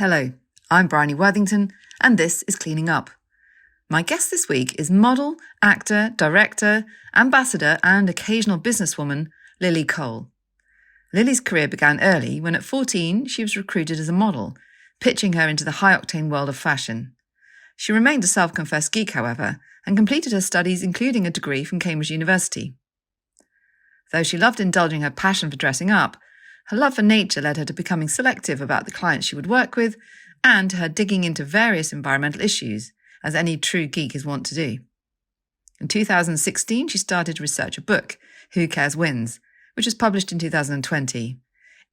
Hello, I'm Bryony Worthington, and this is Cleaning Up. My guest this week is model, actor, director, ambassador, and occasional businesswoman, Lily Cole. Lily's career began early when at 14 she was recruited as a model, pitching her into the high-octane world of fashion. She remained a self-confessed geek, however, and completed her studies including a degree from Cambridge University. Though she loved indulging her passion for dressing up, her love for nature led her to becoming selective about the clients she would work with and to her digging into various environmental issues, as any true geek is wont to do. In 2016, she started to research a book, Who Cares Wins, which was published in 2020.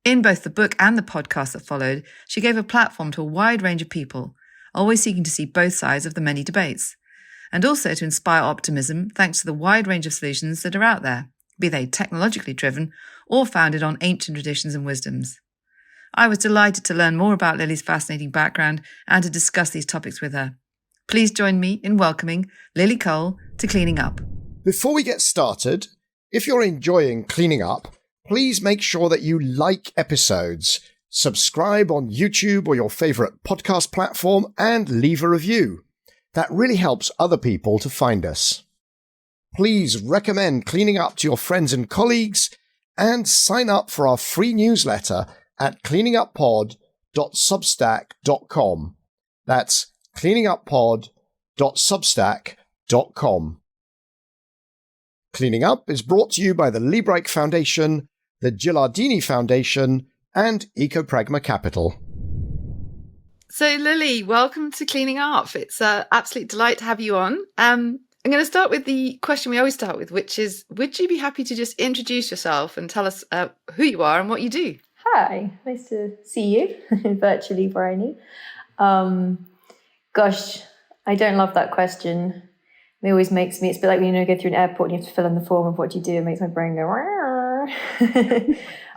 In both the book and the podcast that followed, she gave a platform to a wide range of people, always seeking to see both sides of the many debates, and also to inspire optimism thanks to the wide range of solutions that are out there, be they technologically driven or founded on ancient traditions and wisdoms. I was delighted to learn more about Lily's fascinating background and to discuss these topics with her. Please join me in welcoming Lily Cole to Cleaning Up. Before we get started, if you're enjoying Cleaning Up, please make sure that you like episodes, subscribe on YouTube or your favourite podcast platform, and leave a review. That really helps other people to find us. Please recommend Cleaning Up to your friends and colleagues and sign up for our free newsletter at cleaninguppod.substack.com. That's cleaninguppod.substack.com. Cleaning Up is brought to you by the Liebreich Foundation, the Gilardini Foundation, and Ecopragma Capital. So Lily, welcome to Cleaning Up. It's an absolute delight to have you on. I'm going to start with the question we always start with, which is, would you be happy to just introduce yourself and tell us who you are and what you do? Hi, nice to see you virtually, Bryony. Gosh, I don't love that question. It always makes me, it's a bit like when you go through an airport and you have to fill in the form of what you do. It makes my brain go,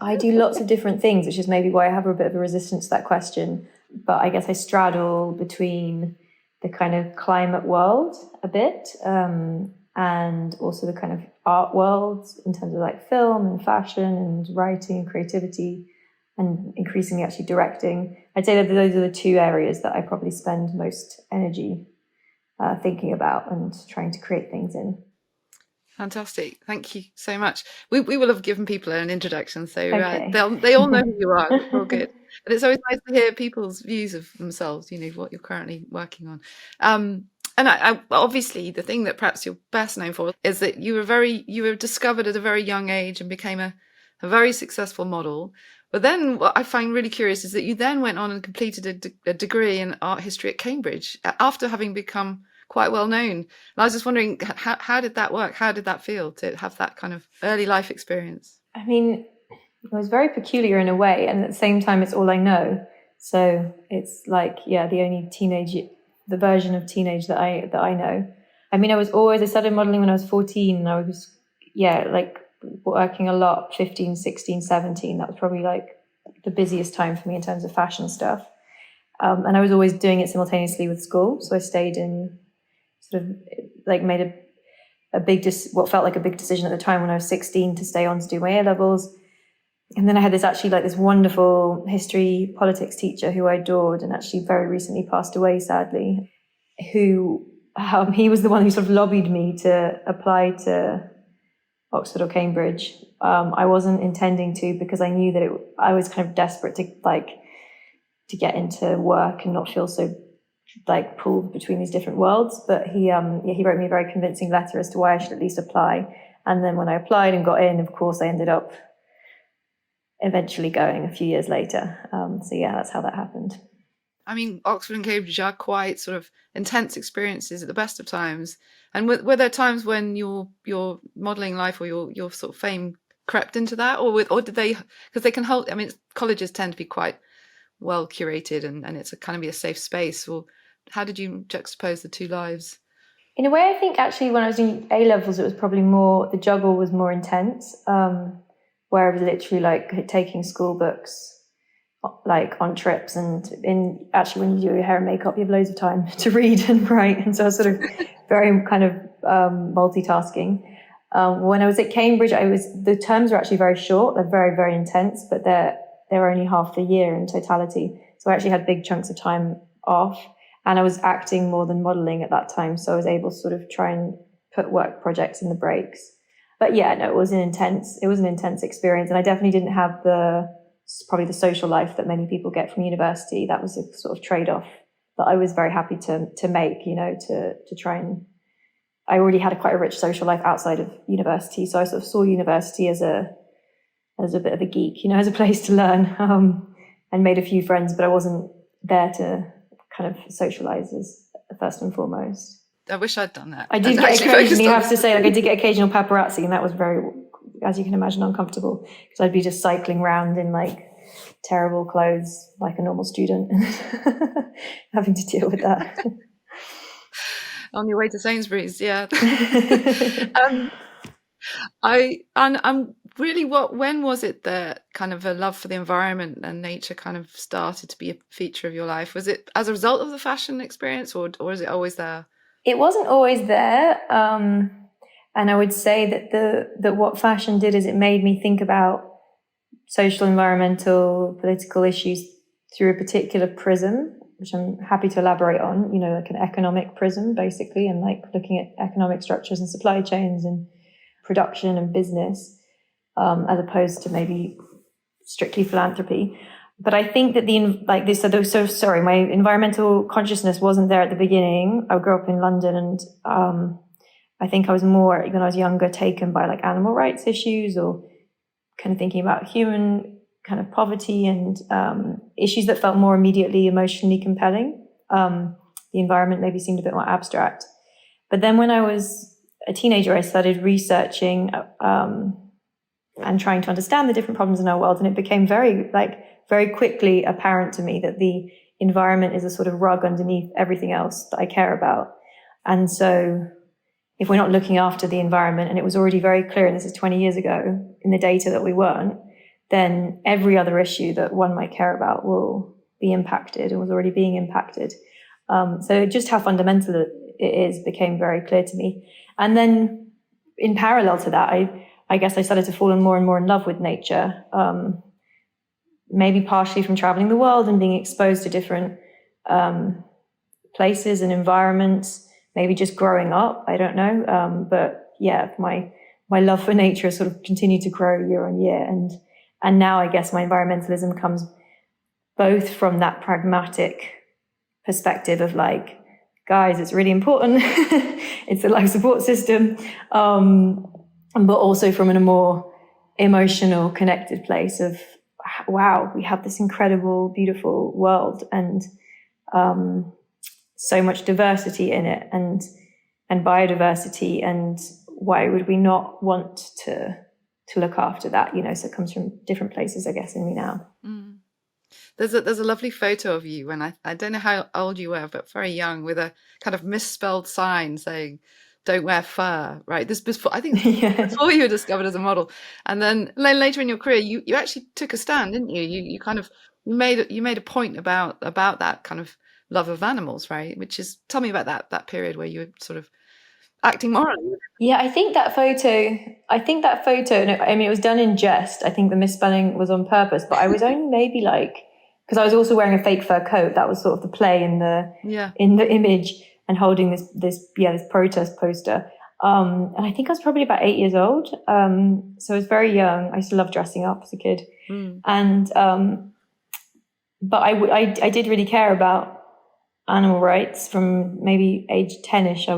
I do lots of different things, which is maybe why I have a bit of a resistance to that question. But I guess I straddle between the kind of climate world a bit, and also the kind of art world in terms of like film and fashion and writing and creativity, and increasingly actually directing. I'd say that those are the two areas that I probably spend most energy thinking about and trying to create things in. Fantastic. Thank you so much. We will have given people an introduction, so Okay. they all know who you are. It's all good. But it's always nice to hear people's views of themselves, what you're currently working on. And I obviously, the thing that perhaps you're best known for is that you were discovered at a very young age and became a very successful model. But then what I find really curious is that you then went on and completed a degree in art history at Cambridge after having become quite well known. And I was just wondering, how did that work? How did that feel to have that kind of early life experience? I mean, it was very peculiar in a way, and at the same time, it's all I know. So it's like, the version of teenage that I know. I mean, I started modeling when I was 14, and I was, working a lot, 15, 16, 17. That was probably like the busiest time for me in terms of fashion stuff. And I was always doing it simultaneously with school. So I stayed in, sort of like made what felt like a big decision at the time when I was 16 to stay on to do my A-levels. And then I had this wonderful history politics teacher who I adored and actually very recently passed away, sadly, who he was the one who sort of lobbied me to apply to Oxford or Cambridge. I wasn't intending to, because I knew that I was kind of desperate to get into work and not feel so pulled between these different worlds. But he wrote me a very convincing letter as to why I should at least apply. And then when I applied and got in, of course, I ended up eventually going a few years later. That's how that happened. I mean, Oxford and Cambridge are quite sort of intense experiences at the best of times. And were there times when your modelling life or your sort of fame crept into that, or did they? Because they can hold. I mean, colleges tend to be quite well curated, and it's kind of be a safe space. Or how did you juxtapose the two lives? In a way, I think actually when I was doing A-levels, it was probably more, the juggle was more intense, where I was literally taking school books on trips, and actually when you do your hair and makeup, you have loads of time to read and write, and so I was sort of very kind of multitasking. When I was at Cambridge, the terms were actually very short. They're very, very intense, but they're only half the year in totality. So I actually had big chunks of time off, and I was acting more than modeling at that time. So I was able to sort of try and put work projects in the breaks. But yeah, no, it was an intense experience. And I definitely didn't have probably the social life that many people get from university. That was a sort of trade-off that I was very happy to make, to try and, I already had quite a rich social life outside of university. So I sort of saw university as a bit of a geek, as a place to learn, and made a few friends, but I wasn't there to kind of socialize as first and foremost. I wish I'd done that. I did occasionally have to say, I did get occasional paparazzi, and that was very, as you can imagine, uncomfortable, because I'd be just cycling around in terrible clothes like a normal student, having to deal with that. On your way to Sainsbury's, yeah. When was it that kind of a love for the environment and nature kind of started to be a feature of your life? Was it as a result of the fashion experience, or is it always there? It wasn't always there. And I would say that what fashion did is it made me think about social, environmental, political issues through a particular prism, which I'm happy to elaborate on, like an economic prism, basically, and looking at economic structures and supply chains and production and business, as opposed to maybe strictly philanthropy. But I think that my environmental consciousness wasn't there at the beginning. I grew up in London, and I think I was more, when I was younger, taken by animal rights issues, or kind of thinking about human kind of poverty and issues that felt more immediately emotionally compelling. The environment maybe seemed a bit more abstract. But then when I was a teenager, I started researching and trying to understand the different problems in our world, and it became very quickly apparent to me that the environment is a sort of rug underneath everything else that I care about. And so if we're not looking after the environment, and it was already very clear, and this is 20 years ago, in the data that we weren't, then every other issue that one might care about will be impacted, and was already being impacted. So just how fundamental it is became very clear to me. And then in parallel to that, I guess I started to fall more and more in love with nature, maybe partially from traveling the world and being exposed to different places and environments, maybe just growing up, I don't know. But yeah, my love for nature has sort of continued to grow year on year. And now I guess my environmentalism comes both from that pragmatic perspective of guys, it's really important. It's a life support system. But also from a more emotional, connected place of, wow, we have this incredible, beautiful world, and so much diversity in it, and biodiversity, and why would we not want to look after that? So it comes from different places, I guess, in me now. Mm. There's a lovely photo of you when I don't know how old you were, but very young, with a kind of misspelled sign saying, "Don't wear fur," right? This before, I think, before you were discovered as a model. And then later in your career, you actually took a stand, didn't you? You kind of made a point about that kind of love of animals, right? Tell me about that period where you were sort of acting morally. Yeah, I think that photo, no, I mean, it was done in jest. I think the misspelling was on purpose, but I was only maybe because I was also wearing a fake fur coat. That was sort of the play in the image, and holding this protest poster. And I think I was probably about 8 years old. So I was very young. I used to love dressing up as a kid. And, but I did really care about animal rights from maybe age 10ish. I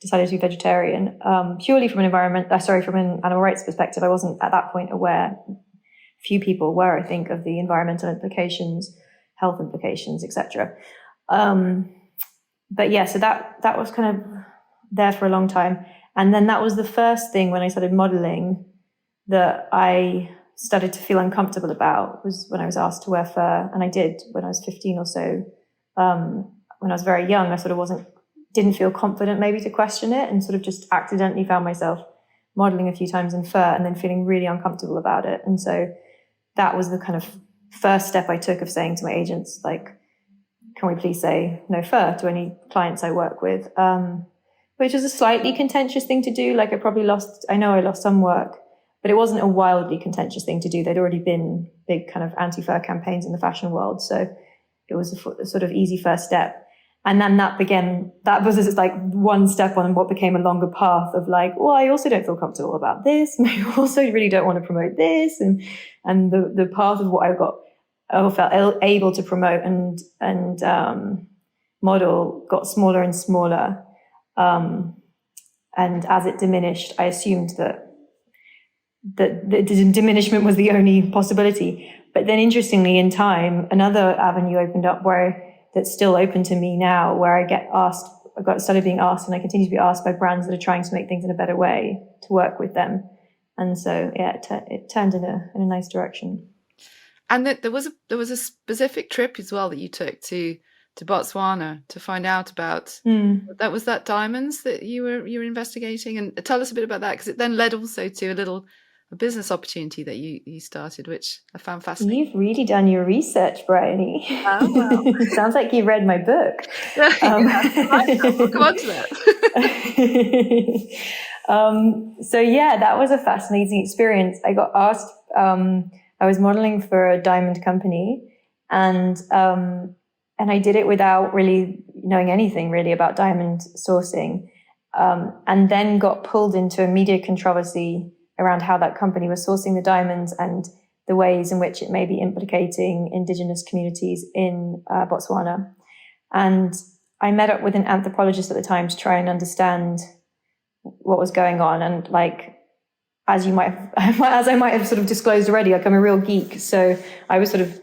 decided to be vegetarian, purely from an animal rights perspective. I wasn't at that point aware. Few people were, I think, of the environmental implications, health implications, etc. But yeah, so that was kind of there for a long time. And then that was the first thing when I started modeling that I started to feel uncomfortable about, was when I was asked to wear fur. And I did when I was 15 or so. When I was very young, I sort of didn't feel confident maybe to question it, and sort of just accidentally found myself modeling a few times in fur and then feeling really uncomfortable about it. And so that was the kind of first step I took, of saying to my agents, can we please say no fur to any clients I work with? Which was a slightly contentious thing to do. I know I lost some work, but it wasn't a wildly contentious thing to do. There'd already been big kind of anti-fur campaigns in the fashion world. So a sort of easy first step. And then that was just like one step on what became a longer path of like, well, I also don't feel comfortable about this. And I also really don't want to promote this. And the path of what I felt able to promote and model got smaller and smaller. And as it diminished, I assumed that the diminishment was the only possibility. But then interestingly, in time, another avenue opened up that's still open to me now, where I started being asked, and I continue to be asked by brands that are trying to make things in a better way to work with them. And so, yeah, it turned in a nice direction. And there was a specific trip as well that you took to Botswana to find out about. That was that diamonds that you were investigating, and tell us a bit about that, because it then led also to a business opportunity that you started, which I found fascinating. You've really done your research, Bryony. Oh, well. Sounds like you read my book. We'll come on to that. So yeah, that was a fascinating experience. I got asked, I was modeling for a diamond company, and I did it without really knowing anything really about diamond sourcing, and then got pulled into a media controversy around how that company was sourcing the diamonds and the ways in which it may be implicating Indigenous communities in Botswana. And I met up with an anthropologist at the time to try and understand what was going on. And like, as I might have sort of disclosed already, like I'm a real geek. So I was sort of,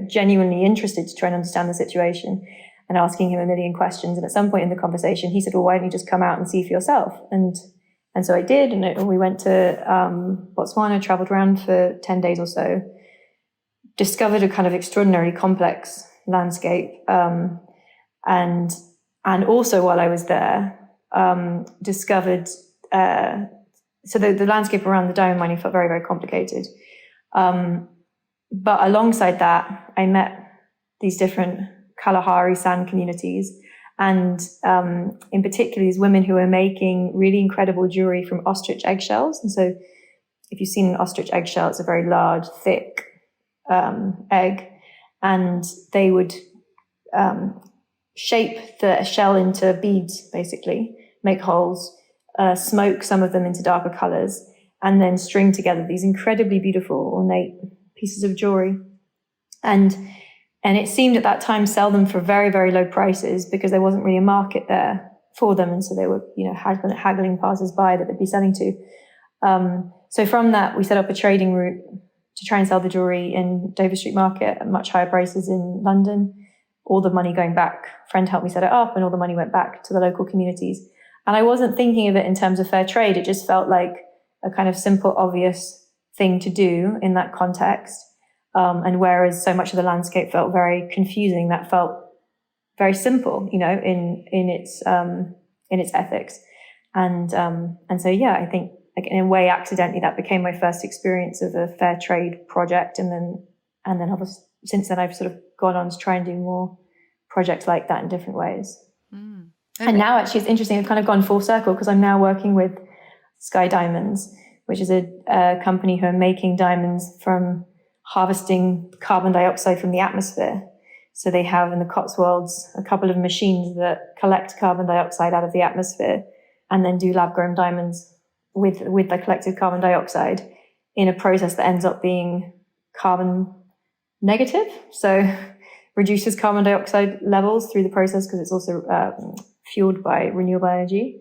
genuinely interested to try and understand the situation and asking him a million questions. And at some point in the conversation, he said, well, why don't you just come out and see for yourself? And so I did, and we went to Botswana, traveled around for 10 days or so, discovered a kind of extraordinarily complex landscape. And also while I was there, discovered, so the landscape around the diamond mining felt very, very complicated. But alongside that, I met these different Kalahari sand communities, and in particular, these women who are making really incredible jewelry from ostrich eggshells. And so if you've seen an ostrich eggshell, it's a very large, thick egg. And they would shape the shell into beads, basically, make holes, smoke some of them into darker colors, and then string together these incredibly beautiful, ornate pieces of jewelry. And it seemed at that time sell them for very, very low prices because there wasn't really a market there for them. And so they were, haggling passers-by that they'd be selling to. So from that, we set up a trading route to try and sell the jewelry in Dover Street Market at much higher prices in London. All the money going back, a friend helped me set it up, and all the money went back to the local communities. And I wasn't thinking of it in terms of fair trade. It just felt like a kind of simple, obvious thing to do in that context. And whereas so much of the landscape felt very confusing, that felt very simple, in its ethics. And so, yeah, I think like in a way, accidentally, that became my first experience of a fair trade project. And then obviously, since then I've sort of gone on to try and do more projects like that in different ways. And now actually it's interesting, I've kind of gone full circle because I'm now working with Sky Diamonds, which is a company who are making diamonds from harvesting carbon dioxide from the atmosphere. So they have in the Cotswolds a couple of machines that collect carbon dioxide out of the atmosphere and then do lab-grown diamonds with the collected carbon dioxide in a process that ends up being carbon negative. So reduces carbon dioxide levels through the process because it's also fueled by renewable energy.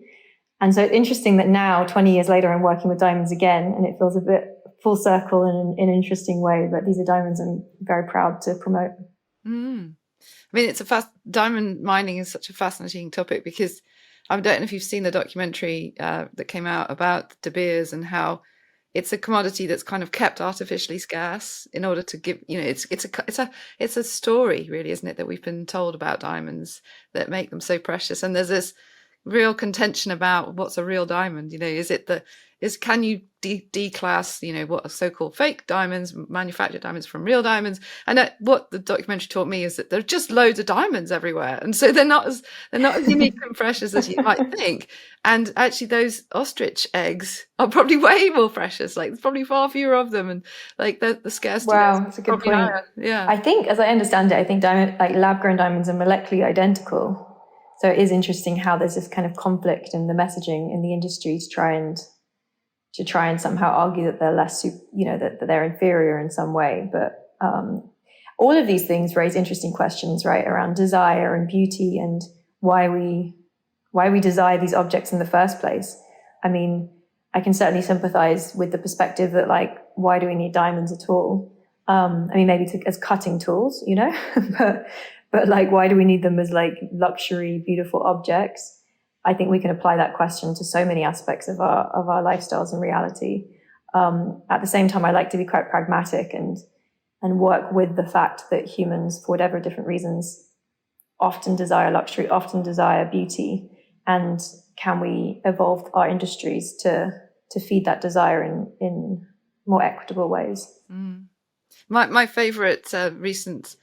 And so it's interesting that now, 20 years later, I'm working with diamonds again, and it feels a bit full circle in an interesting way. But these are diamonds I'm very proud to promote. I mean, diamond mining is such a fascinating topic because I don't know if you've seen the documentary that came out about De Beers and how it's a commodity that's kind of kept artificially scarce in order to give, it's a story really, isn't it, that we've been told about diamonds that make them so precious. And there's this real contention about what's a real diamond. Can you declass, what are so-called fake diamonds, manufactured diamonds from real diamonds? And what the documentary taught me is that there are just loads of diamonds everywhere, and so they're not as unique and precious as you might think. And actually, those ostrich eggs are probably way more precious. Like there's probably far fewer of them, and like the scarcity. Wow, that's a good point. Higher. Yeah, I think, as I understand it, I think lab-grown diamonds are molecularly identical. So it is interesting how there's this kind of conflict in the messaging in the industry to try and somehow argue that they're less, that they're inferior in some way. But all of these things raise interesting questions, right, around desire and beauty and why we desire these objects in the first place. I mean, I can certainly sympathize with the perspective that, like, why do we need diamonds at all? Maybe as cutting tools, but like, why do we need them as like luxury, beautiful objects? I think we can apply that question to so many aspects of our lifestyles and reality. At the same time, I like to be quite pragmatic and work with the fact that humans, for whatever different reasons, often desire luxury, often desire beauty, and can we evolve our industries to feed that desire in more equitable ways? My favorite recent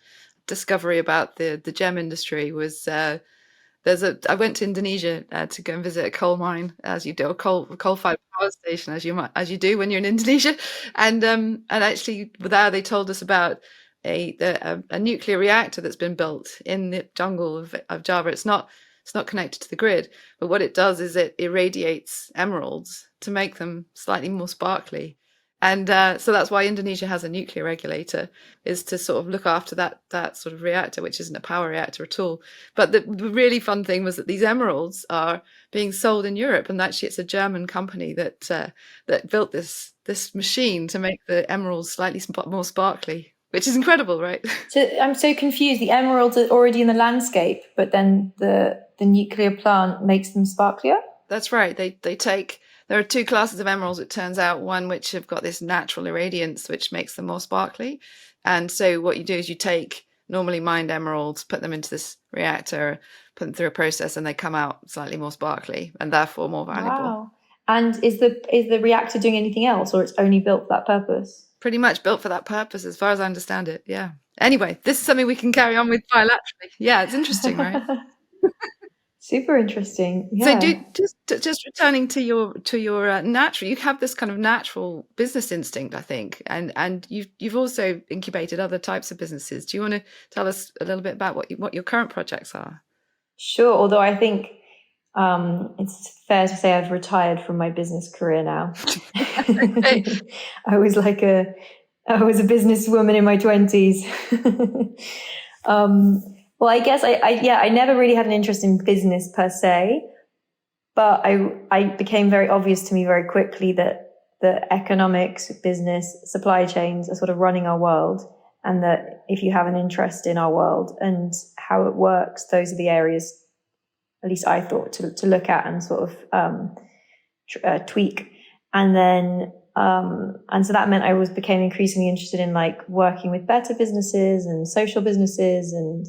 discovery about the gem industry was I went to Indonesia to go and visit a coal mine, as you do, a coal-fired power station, as you do when you're in Indonesia, and actually there they told us about a nuclear reactor that's been built in the jungle of Java. It's not connected to the grid, but what it does is it irradiates emeralds to make them slightly more sparkly. And so that's why Indonesia has a nuclear regulator, is to sort of look after that sort of reactor, which isn't a power reactor at all. But the really fun thing was that these emeralds are being sold in Europe, and actually it's a German company that built this machine to make the emeralds slightly more sparkly, which is incredible, right? So I'm so confused. The emeralds are already in the landscape, but then the nuclear plant makes them sparklier? That's right. There are two classes of emeralds, it turns out, one which have got this natural irradiance, which makes them more sparkly. And so what you do is you take normally mined emeralds, put them into this reactor, put them through a process, and they come out slightly more sparkly and therefore more valuable. Wow. And is the reactor doing anything else, or it's only built for that purpose? Pretty much built for that purpose, as far as I understand it, yeah. Anyway, this is something we can carry on with bilaterally. Yeah, it's interesting, right? Super interesting. Yeah. So just returning to your natural, you have this kind of natural business instinct, I think, and you've also incubated other types of businesses. Do you want to tell us a little bit about what your current projects are? Sure. Although I think it's fair to say I've retired from my business career now. I was a businesswoman in my 20s. Well, I guess I never really had an interest in business per se, but I became very obvious to me very quickly that the economics, business, supply chains are sort of running our world, and that if you have an interest in our world and how it works, those are the areas, at least I thought, to look at and sort of tweak. And then and so that meant I became increasingly interested in like working with better businesses and social businesses and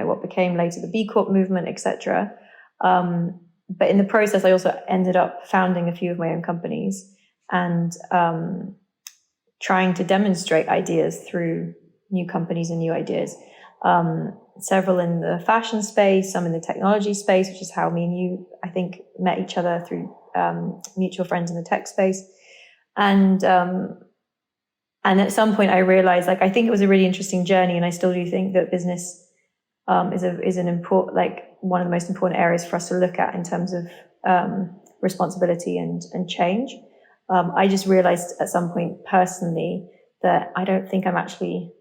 what became later the B Corp movement, etc. But in the process, I also ended up founding a few of my own companies and trying to demonstrate ideas through new companies and new ideas. Several in the fashion space, some in the technology space, which is how me and you, I think, met each other through mutual friends in the tech space. And at some point I realized, I think it was a really interesting journey, and I still do think that business is an important, one of the most important areas for us to look at in terms of responsibility and change. I just realized at some point personally that I don't think I'm actually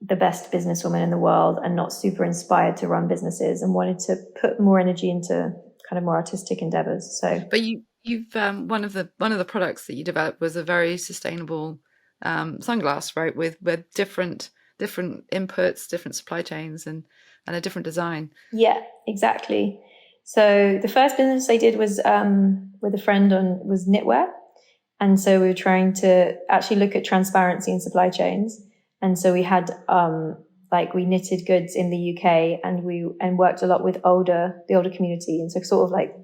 the best businesswoman in the world, and not super inspired to run businesses, and wanted to put more energy into kind of more artistic endeavors. So, but you've one of the products that you developed was a very sustainable sunglass, right? With different inputs, different supply chains, and a different design. Yeah, exactly. So the first business I did was with a friend was knitwear, and so we were trying to actually look at transparency in supply chains. And so we had like we knitted goods in the UK, and we worked a lot with the older community. And so sort of like,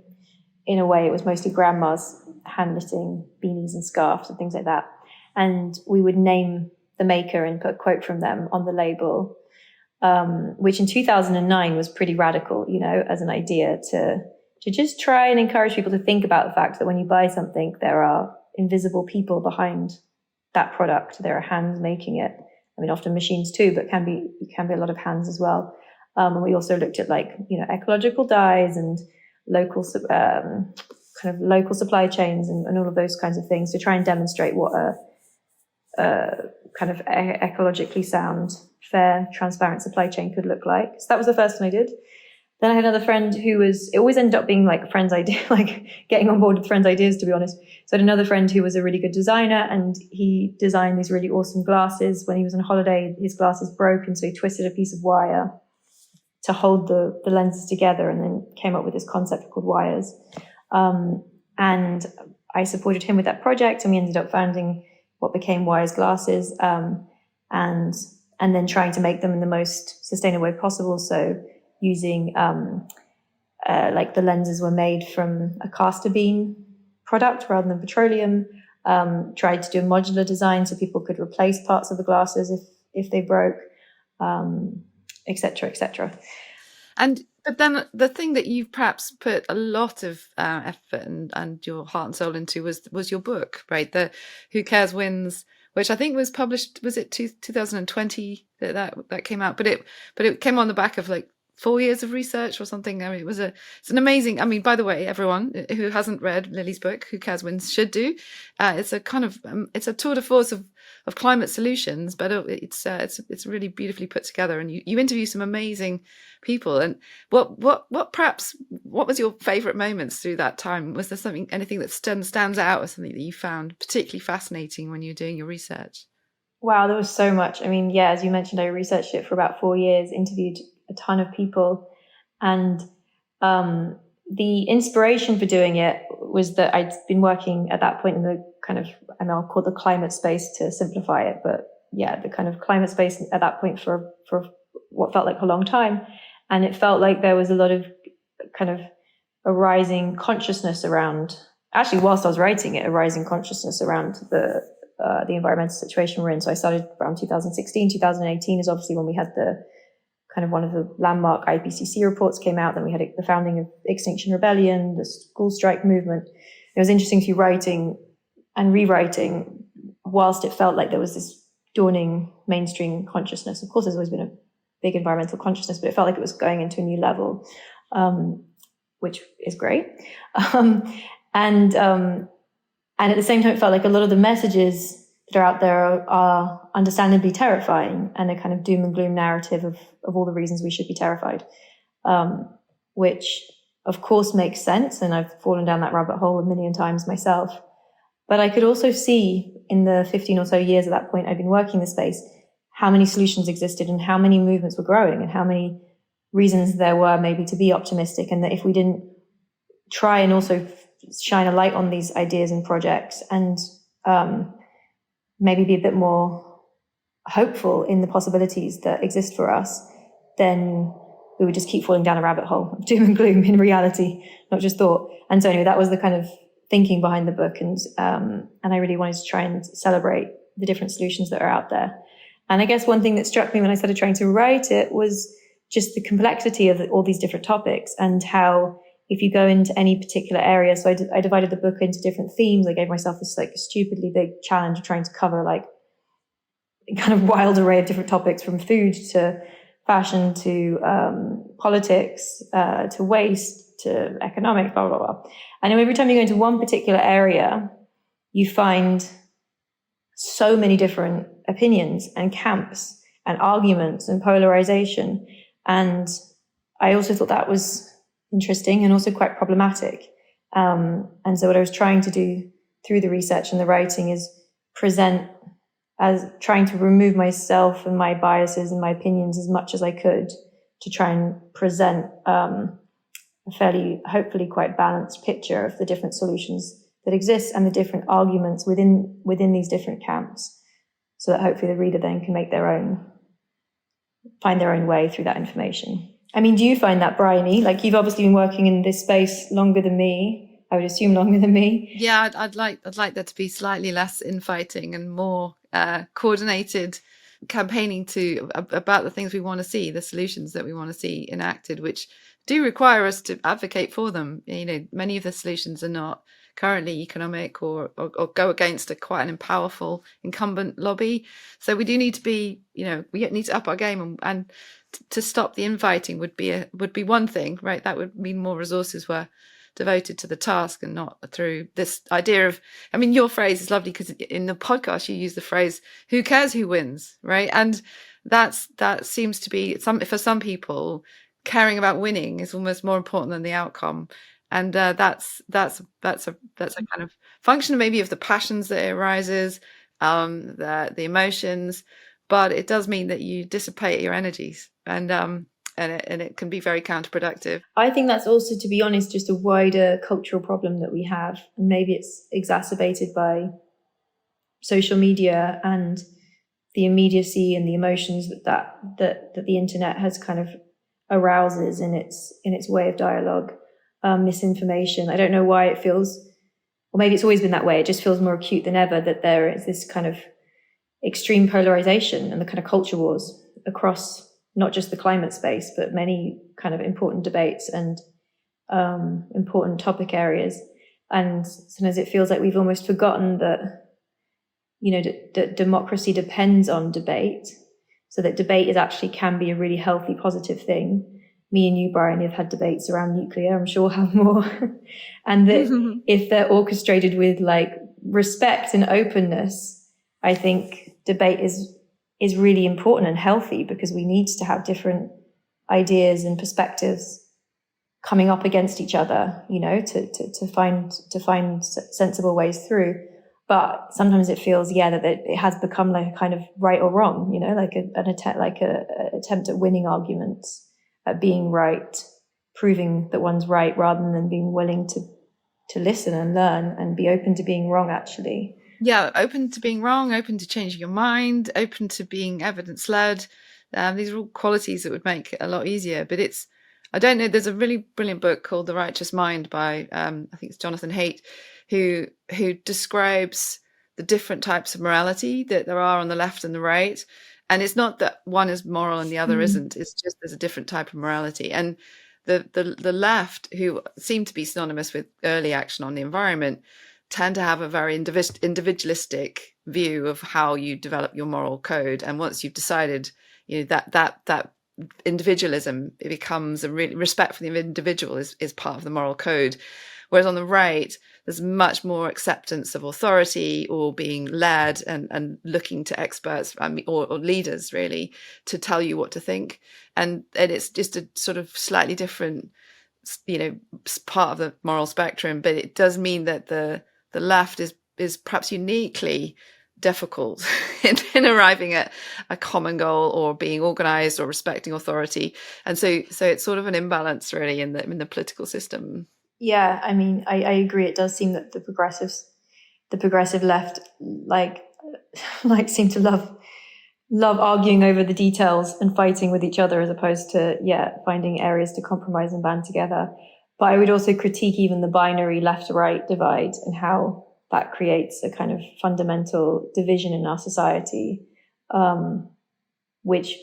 in a way, it was mostly grandmas hand knitting beanies and scarves and things like that. And we would name the maker and put a quote from them on the label, which in 2009 was pretty radical, you know, as an idea to just try and encourage people to think about the fact that when you buy something, there are invisible people behind that product. There are hands making it. I mean, often machines too, but can be a lot of hands as well. And we also looked at, like, you know, ecological dyes and local kind of local supply chains and all of those kinds of things to try and demonstrate what a kind of ecologically sound, fair, transparent supply chain could look like. So that was the first one I did. Then I had another friend it always ended up being like a friend's idea, like getting on board with friends' ideas, to be honest. So I had another friend who was a really good designer, and he designed these really awesome glasses. When he was on holiday, his glasses broke, and so he twisted a piece of wire to hold the lenses together, and then came up with this concept called Wires. And I supported him with that project, and we ended up founding what became Wires Glasses, and then trying to make them in the most sustainable way possible. So using like the lenses were made from a castor bean product rather than petroleum. Tried to do a modular design so people could replace parts of the glasses if they broke, et cetera, et cetera. But then the thing that you've perhaps put a lot of effort and your heart and soul into was your book, right? The Who Cares Wins, which I think was published, was it 2020 that came out? But it came on the back of like 4 years of research or something. I mean, it's an amazing. I mean, by the way, everyone who hasn't read Lily's book, Who Cares Wins, should do. It's a kind of it's a tour de force of climate solutions, but it's really beautifully put together. And you interview some amazing people. And what was your favorite moments through that time? Was there anything that stands out as something that you found particularly fascinating when you were doing your research? Wow, there was so much. I mean, yeah, as you mentioned, I researched it for about 4 years, interviewed a ton of people, and the inspiration for doing it was that I'd been working at that point in the kind of, I'll call the climate space to simplify it, but yeah, the kind of climate space at that point for what felt like a long time. And it felt like there was a lot of kind of a rising consciousness around, actually whilst I was writing it, a rising consciousness around the environmental situation we're in. So I started around 2016, 2018 is obviously when we had the kind of one of the landmark IPCC reports came out. Then we had the founding of Extinction Rebellion, the school strike movement. It was interesting to be writing and rewriting whilst it felt like there was this dawning mainstream consciousnness. Of course, there's always been a big environmental consciousness, but it felt like it was going into a new level, which is great. And at the same time, it felt like a lot of the messages that are out there are understandably terrifying, and a kind of doom and gloom narrative of all the reasons we should be terrified, which of course makes sense. And I've fallen down that rabbit hole a million times myself. But I could also see in the 15 or so years at that point I'd been working in the space, how many solutions existed and how many movements were growing and how many reasons there were maybe to be optimistic. And that if we didn't try and also shine a light on these ideas and projects and maybe be a bit more hopeful in the possibilities that exist for us, then we would just keep falling down a rabbit hole of doom and gloom in reality, not just thought. And so anyway, that was the kind of thinking behind the book. And I really wanted to try and celebrate the different solutions that are out there. And I guess one thing that struck me when I started trying to write it was just the complexity of all these different topics, and how if you go into any particular area, so I divided the book into different themes. I gave myself this like stupidly big challenge of trying to cover like kind of wild array of different topics, from food to fashion to politics to waste to economics, blah, blah, blah. And every time you go into one particular area, you find so many different opinions and camps and arguments and polarization. And I also thought that was interesting and also quite problematic. And so what I was trying to do through the research and the writing is present as trying to remove myself and my biases and my opinions as much as I could, to try and present a fairly, hopefully quite balanced picture of the different solutions that exist and the different arguments within these different camps, so that hopefully the reader then can make their own find their own way through that information. I mean, do you find that, Bryony? Like, you've obviously been working in this space longer than me. I would assume longer than me. Yeah, I'd like there to be slightly less infighting and more coordinated campaigning about the things we want to see, the solutions that we want to see enacted, which do require us to advocate for them. Many of the solutions are not currently economic or go against quite an powerful incumbent lobby. So we do need to be, we need to up our game, and to stop the infighting would be one thing, right? That would mean more resources were devoted to the task and not through this idea of, I mean, your phrase is lovely because in the podcast you use the phrase, who cares who wins, right? And that seems to be for some people, caring about winning is almost more important than the outcome. And that's a kind of function maybe of the passions that it arises, the emotions, but it does mean that you dissipate your energies, and it can be very counterproductive. I think that's also, to be honest, just a wider cultural problem that we have. And maybe it's exacerbated by social media and the immediacy and the emotions that the internet has kind of arouses in its way of dialogue, misinformation. I don't know why it feels, or maybe it's always been that way. It just feels more acute than ever that there is this kind of extreme polarization and the kind of culture wars across not just the climate space, but many kind of important debates and important topic areas. And sometimes it feels like we've almost forgotten that, that democracy depends on debate, so that debate can be a really healthy, positive thing. Me and you, Bryony, have had debates around nuclear. I'm sure we'll have more. And that if they're orchestrated with like respect and openness, I think debate is really important and healthy, because we need to have different ideas and perspectives coming up against each other, to find sensible ways through. But sometimes it feels, that it has become like a kind of right or wrong, like an attempt at winning arguments, at being right, proving that one's right, rather than being willing to listen and learn and be open to being wrong, actually. Yeah, open to being wrong, open to changing your mind, open to being evidence-led. These are all qualities that would make it a lot easier. But I don't know, there's a really brilliant book called The Righteous Mind by, I think it's Jonathan Haidt, who describes the different types of morality that there are on the left and the right. And it's not that one is moral and the other isn't. It's just there's a different type of morality. And the left, who seem to be synonymous with early action on the environment, tend to have a very individualistic view of how you develop your moral code. And once you've decided, that individualism, it becomes a really respect for the individual is part of the moral code. Whereas on the right, there's much more acceptance of authority or being led and looking to experts or leaders really to tell you what to think. And it's just a sort of slightly different, part of the moral spectrum. But it does mean that the left is perhaps uniquely difficult in arriving at a common goal or being organized or respecting authority. And so it's sort of an imbalance really in the political system. Yeah, I mean, I agree. It does seem that the progressive left like seem to love arguing over the details and fighting with each other, as opposed to finding areas to compromise and band together. But I would also critique even the binary left-right divide and how that creates a kind of fundamental division in our society, which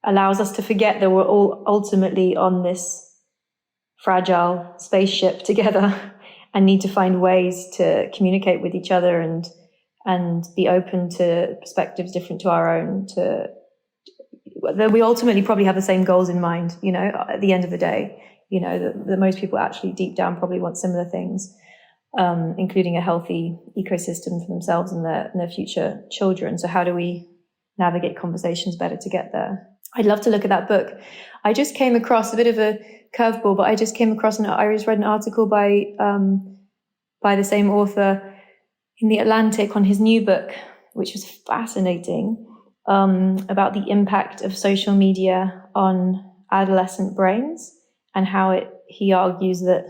allows us to forget that we're all ultimately on this fragile spaceship together and need to find ways to communicate with each other and be open to perspectives different to our own. We ultimately probably have the same goals in mind, at the end of the day. The most people actually deep down probably want similar things, including a healthy ecosystem for themselves and their future children. So how do we navigate conversations better to get there? I'd love to look at that book. I just came across a bit of a curveball, but I just came across I just read an article by the same author in The Atlantic on his new book, which was fascinating, about the impact of social media on adolescent brains, and how he argues that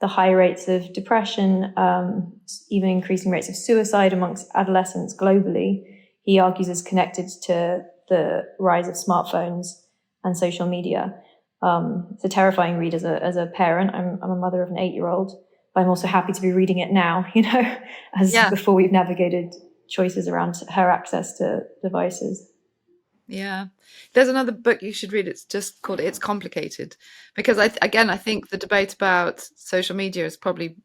the high rates of depression, even increasing rates of suicide amongst adolescents globally, he argues is connected to the rise of smartphones and social media. It's a terrifying read as a parent. I'm a mother of an 8-year-old, but I'm also happy to be reading it now, before we've navigated choices around her access to devices. Yeah. There's another book you should read. It's just called It's Complicated, because I think the debate about social media is probably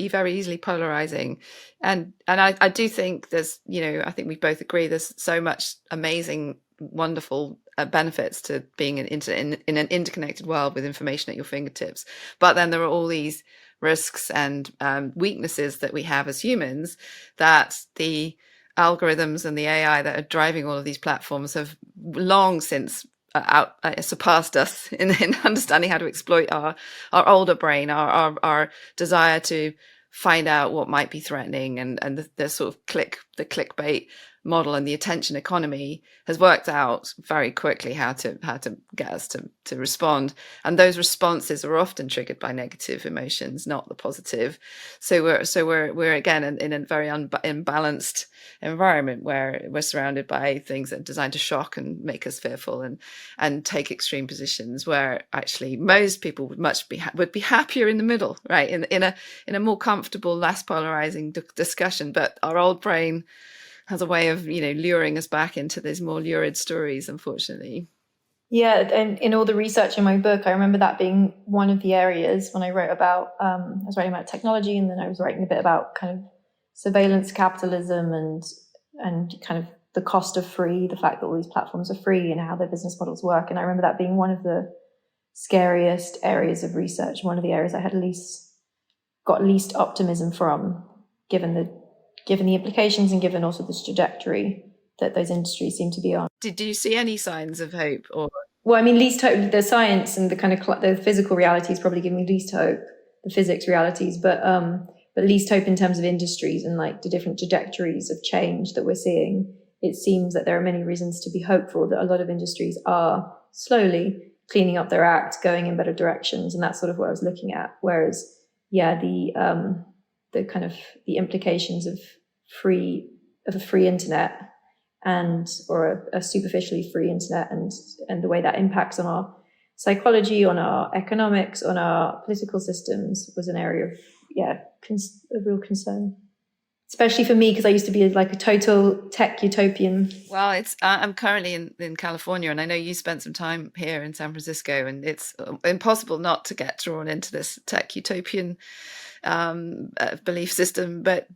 very easily polarizing. And I do think there's, I think we both agree there's so much amazing, wonderful benefits to being in an interconnected world with information at your fingertips. But then there are all these risks and weaknesses that we have as humans, that the algorithms and the AI that are driving all of these platforms have long since surpassed us in understanding how to exploit our older brain, our desire to find out what might be threatening, and the sort of clickbait model and the attention economy has worked out very quickly how to get us to respond. And those responses are often triggered by negative emotions, not the positive. So we're again in a very imbalanced environment where we're surrounded by things that are designed to shock and make us fearful and take extreme positions, where actually most people would be happier in the middle, right? In a more comfortable, less polarizing discussion. But our old brain has a way of, luring us back into these more lurid stories, unfortunately. Yeah, and in all the research in my book, I remember that being one of the areas when I wrote about, I was writing about technology, and then I was writing a bit about kind of surveillance capitalism and kind of the cost of free, the fact that all these platforms are free and how their business models work. And I remember that being one of the scariest areas of research, one of the areas I had got least optimism from, given the implications and given also this trajectory that those industries seem to be on. Did you see any signs of hope? Or well, I mean, least hope. The science and the kind of the physical realities probably give me least hope, the physics realities, but least hope in terms of industries and like the different trajectories of change that we're seeing. It seems that there are many reasons to be hopeful that a lot of industries are slowly cleaning up their act, going in better directions, and that's sort of what I was looking at. Whereas, the kind of the implications of a free internet or a superficially free internet and the way that impacts on our psychology, on our economics, on our political systems was an area of real concern. Especially for me, because I used to be like a total tech utopian. Well, I'm currently in California, and I know you spent some time here in San Francisco, and it's impossible not to get drawn into this tech utopian belief system. But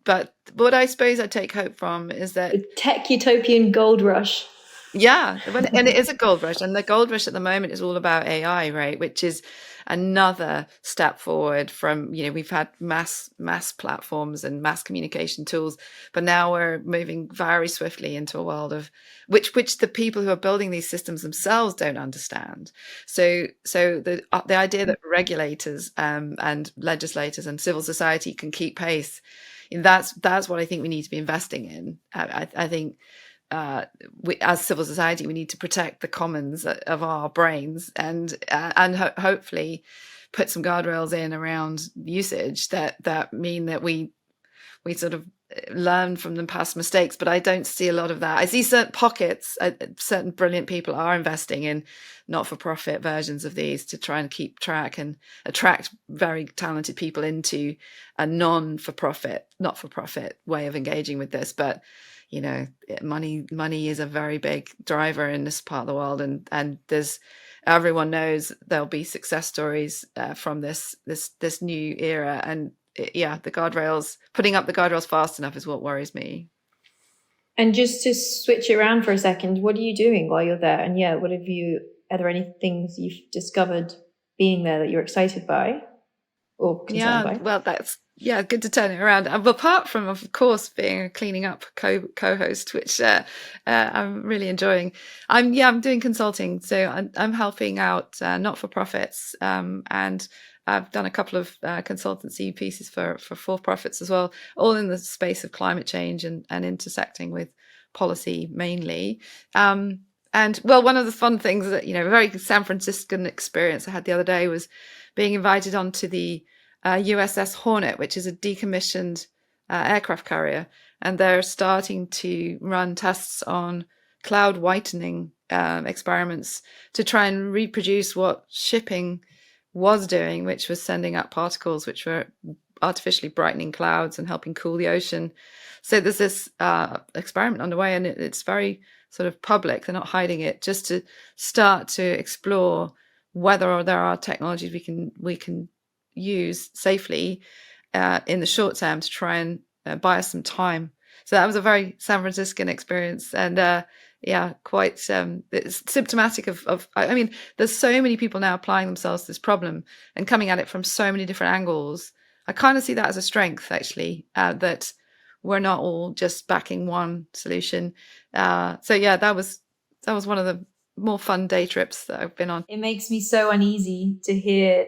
what I suppose I take hope from is that the tech utopian gold rush. Yeah, and it is a gold rush, and the gold rush at the moment is all about AI, right? Which is another step forward from, we've had mass platforms and mass communication tools, but now we're moving very swiftly into a world of which the people who are building these systems themselves don't understand. So the idea that regulators and legislators and civil society can keep pace, that's what I think we need to be investing in. I think. As civil society, we need to protect the commons of our brains and hopefully put some guardrails in around usage that mean that we sort of learn from the past mistakes. But I don't see a lot of that. I see certain pockets, certain brilliant people are investing in not-for-profit versions of these to try and keep track and attract very talented people into a not-for-profit way of engaging with this. But money is a very big driver in this part of the world, and everyone knows there'll be success stories from this new era, and putting up the guardrails fast enough is what worries me. And just to switch it around for a second, what are you doing while you're there? And are there any things you've discovered being there that you're excited by or concerned by? Well, that's good to turn it around. Apart from, of course, being a cleaning up co-host, which I'm really enjoying. I'm doing consulting, so I'm helping out not-for-profits, and I've done a couple of consultancy pieces for for-profits as well, all in the space of climate change and intersecting with policy mainly. And well, one of the fun things that, a very San Franciscan experience I had the other day was being invited onto the USS Hornet, which is a decommissioned aircraft carrier, and they're starting to run tests on cloud whitening experiments to try and reproduce what shipping was doing, which was sending up particles which were artificially brightening clouds and helping cool the ocean. So there's this experiment underway, and it's very sort of public. They're not hiding it, just to start to explore whether there are technologies we can use safely in the short term to try and buy us some time. So that was a very San Franciscan experience, and quite it's symptomatic of I mean, there's so many people now applying themselves to this problem and coming at it from so many different angles. I kind of see that as a strength, actually, that we're not all just backing one solution. That was one of the more fun day trips that I've been on. It makes me so uneasy to hear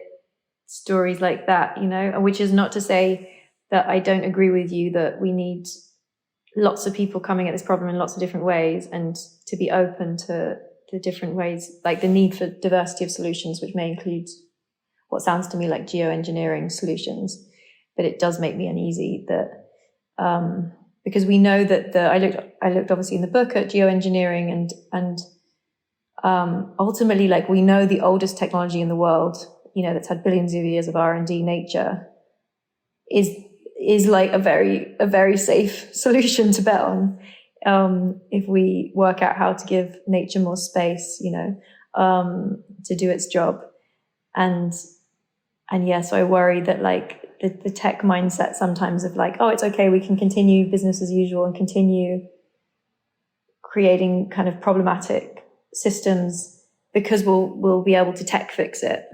stories like that, which is not to say that I don't agree with you that we need lots of people coming at this problem in lots of different ways, and to be open to the different ways, like the need for diversity of solutions, which may include what sounds to me like geoengineering solutions. But it does make me uneasy that because we know that I looked obviously in the book at geoengineering, and ultimately, like, we know the oldest technology in the world, that's had billions of years of R&D, nature, is like a very safe solution to bet on, if we work out how to give nature more space, to do its job. And so I worry that, like, the tech mindset sometimes of like, oh, it's okay, we can continue business as usual and continue creating kind of problematic systems because we'll be able to tech fix it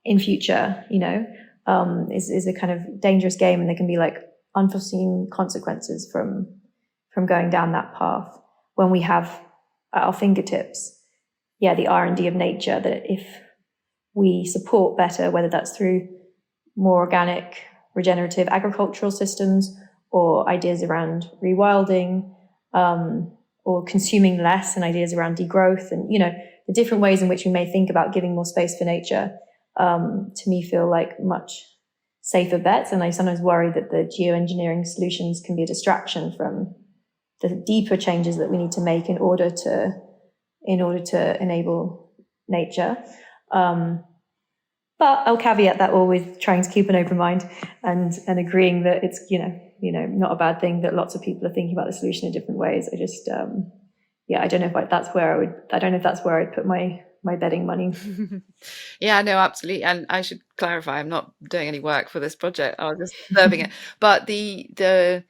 in future, is a kind of dangerous game, and there can be like unforeseen consequences from going down that path when we have at our fingertips, the R&D of nature, that if we support better, whether that's through more organic, regenerative agricultural systems, or ideas around rewilding, or consuming less, and ideas around degrowth, and the different ways in which we may think about giving more space for nature, to me feel like much safer bets. And I sometimes worry that the geoengineering solutions can be a distraction from the deeper changes that we need to make in order to enable nature. But I'll caveat that all with trying to keep an open mind and agreeing that it's, not a bad thing that lots of people are thinking about the solution in different ways. I just, I don't know if that's where I'd put my betting money. Yeah, no, absolutely. And I should clarify, I'm not doing any work for this project. I was just observing it. But the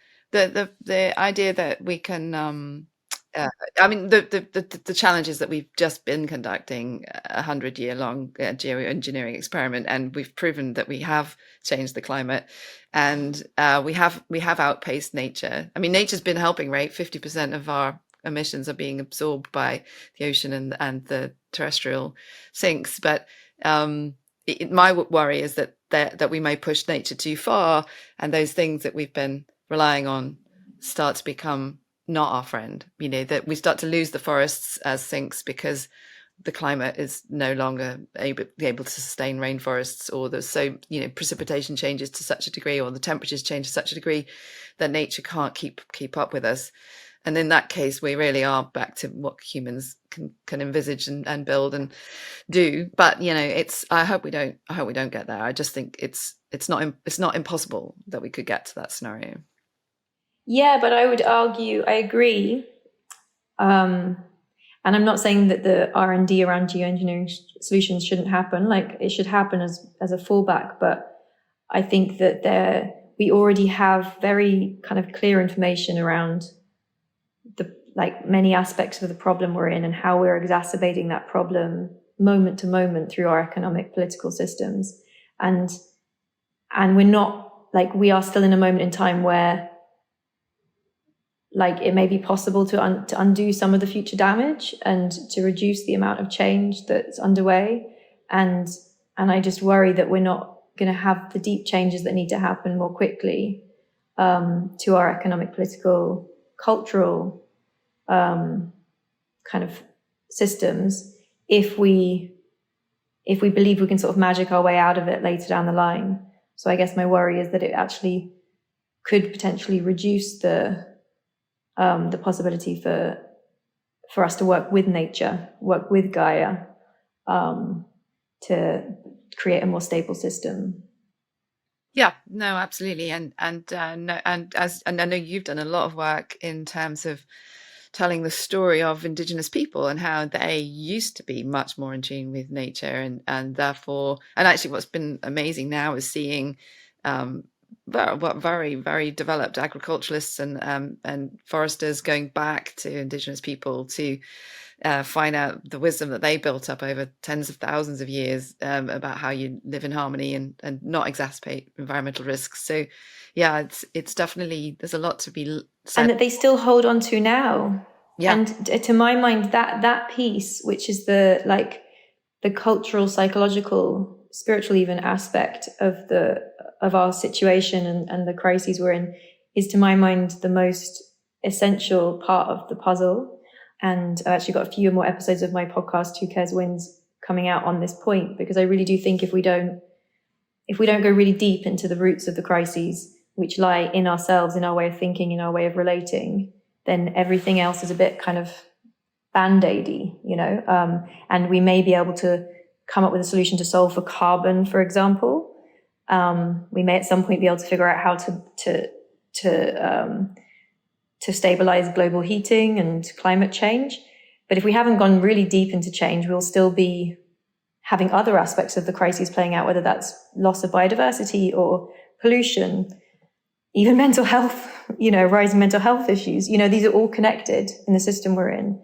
idea that we can, the challenges that we've just been conducting a 100-year-long geoengineering experiment, and we've proven that we have changed the climate, and we have outpaced nature. I mean, nature's been helping, right? 50% of our emissions are being absorbed by the ocean and the terrestrial sinks. But my worry is that we may push nature too far, and those things that we've been relying on start to become not our friend, that we start to lose the forests as sinks because the climate is no longer able to sustain rainforests, or there's precipitation changes to such a degree, or the temperatures change to such a degree that nature can't keep up with us. And in that case, we really are back to what humans can envisage and build and do. But I hope we don't get there. I just think it's not impossible that we could get to that scenario. Yeah, but I would argue, I agree. And I'm not saying that the R&D around geoengineering solutions shouldn't happen. Like, it should happen as a fallback. But I think that we already have very kind of clear information around many aspects of the problem we're in, and how we're exacerbating that problem moment to moment through our economic, political systems. And we're not, we are still in a moment in time where, it may be possible to undo some of the future damage and to reduce the amount of change that's underway. And I just worry that we're not going to have the deep changes that need to happen more quickly, to our economic, political, cultural kind of systems if we believe we can sort of magic our way out of it later down the line. So I guess my worry is that it actually could potentially reduce the possibility for for us to work with nature, work with Gaia, to create a more stable system. Yeah, no, absolutely, and no, and I know you've done a lot of work in terms of telling the story of Indigenous people and how they used to be much more in tune with nature, and therefore, and actually, what's been amazing now is seeing very, very developed agriculturalists and foresters going back to Indigenous people to find out the wisdom that they built up over tens of thousands of years about how you live in harmony and not exacerbate environmental risks. So, yeah, it's definitely, there's a lot to be said. And that they still hold on to now. Yeah. And to my mind, that piece, which is the cultural, psychological, spiritual even aspect of our situation and the crises we're in, is to my mind the most essential part of the puzzle. And I've actually got a few more episodes of my podcast, Who Cares Wins, coming out on this point, because I really do think if we don't go really deep into the roots of the crises, which lie in ourselves, in our way of thinking, in our way of relating, then everything else is a bit kind of band-aidy, and we may be able to come up with a solution to solve for carbon, for example. We may at some point be able to figure out how to stabilize global heating and climate change. But if we haven't gone really deep into change, we'll still be having other aspects of the crises playing out, whether that's loss of biodiversity or pollution, even mental health, rising mental health issues. These are all connected in the system we're in.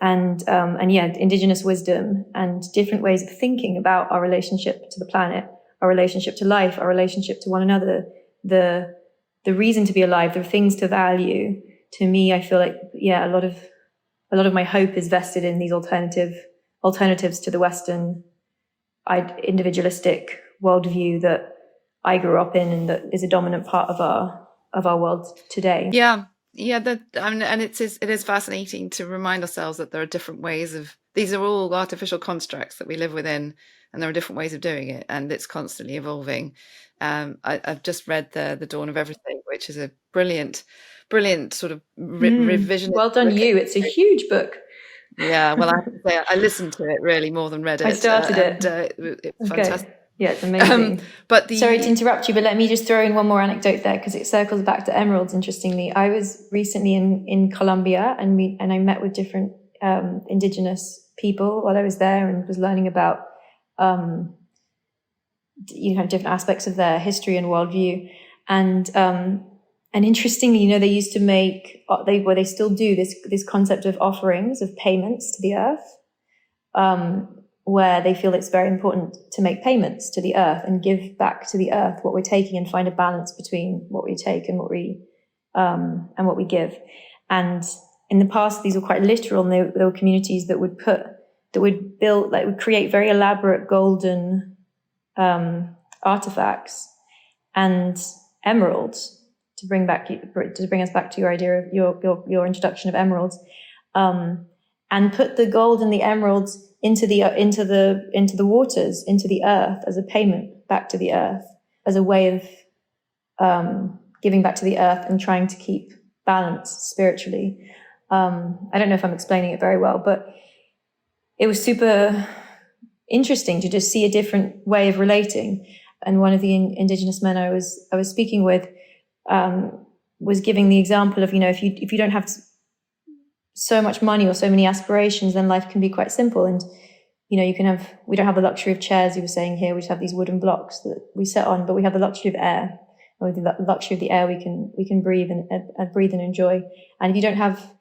Indigenous wisdom and different ways of thinking about our relationship to the planet, our relationship to life, our relationship to one another, the reason to be alive, the things to value. To me, I feel like, a lot of my hope is vested in these alternatives to the Western individualistic worldview that I grew up in and that is a dominant part of our world today. Yeah. And it is fascinating to remind ourselves that there are different ways of, these are all artificial constructs that we live within, and there are different ways of doing it, and it's constantly evolving. I've just read the Dawn of Everything, which is a brilliant sort of revision. Well done, you. It's a huge book. Yeah, well, I have to say, I listened to it really more than read it. I started it. It's fantastic. Yeah, it's amazing. Sorry to interrupt you, but let me just throw in one more anecdote there, because it circles back to emeralds. Interestingly, I was recently in Colombia, and I met with different Indigenous people while I was there, and was learning about different aspects of their history and worldview. And interestingly, they used to make, they still do this concept of offerings, of payments to the earth, where they feel it's very important to make payments to the earth and give back to the earth what we're taking, and find a balance between what we take and what we give. And in the past, these were quite literal, and there were communities that would create very elaborate golden artifacts and emeralds, to bring us back to your idea of your introduction of emeralds, and put the gold and the emeralds into the waters, into the earth, as a payment back to the earth, as a way of giving back to the earth and trying to keep balance spiritually. I don't know if I'm explaining it very well, but it was super interesting to just see a different way of relating. And one of the Indigenous men I was speaking with was giving the example of, if you don't have so much money or so many aspirations, then life can be quite simple. And we don't have the luxury of chairs, you were saying here. We just have these wooden blocks that we sit on, but we have the luxury of air. And with the luxury of the air, we can breathe and breathe and enjoy. And if you don't have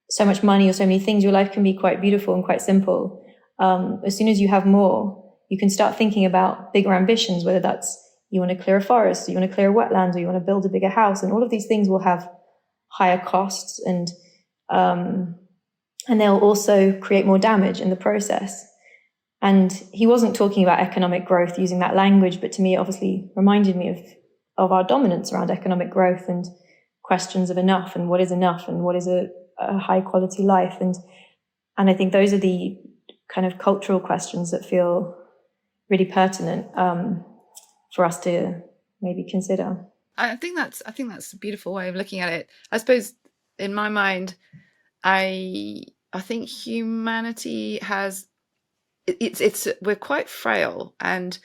so much money or so many things, your life can be quite beautiful and quite simple. As soon as you have more, you can start thinking about bigger ambitions, whether that's you want to clear a forest, or you want to clear wetlands, or you want to build a bigger house. And all of these things will have higher costs, and they'll also create more damage in the process. And he wasn't talking about economic growth using that language, but to me, it obviously reminded me of our dominance around economic growth and questions of enough, and what is enough, and what is a high quality life. And I think those are the kind of cultural questions that feel really pertinent for us to maybe consider. I think that's a beautiful way of looking at it. I suppose in my mind, I think humanity has we're quite frail, and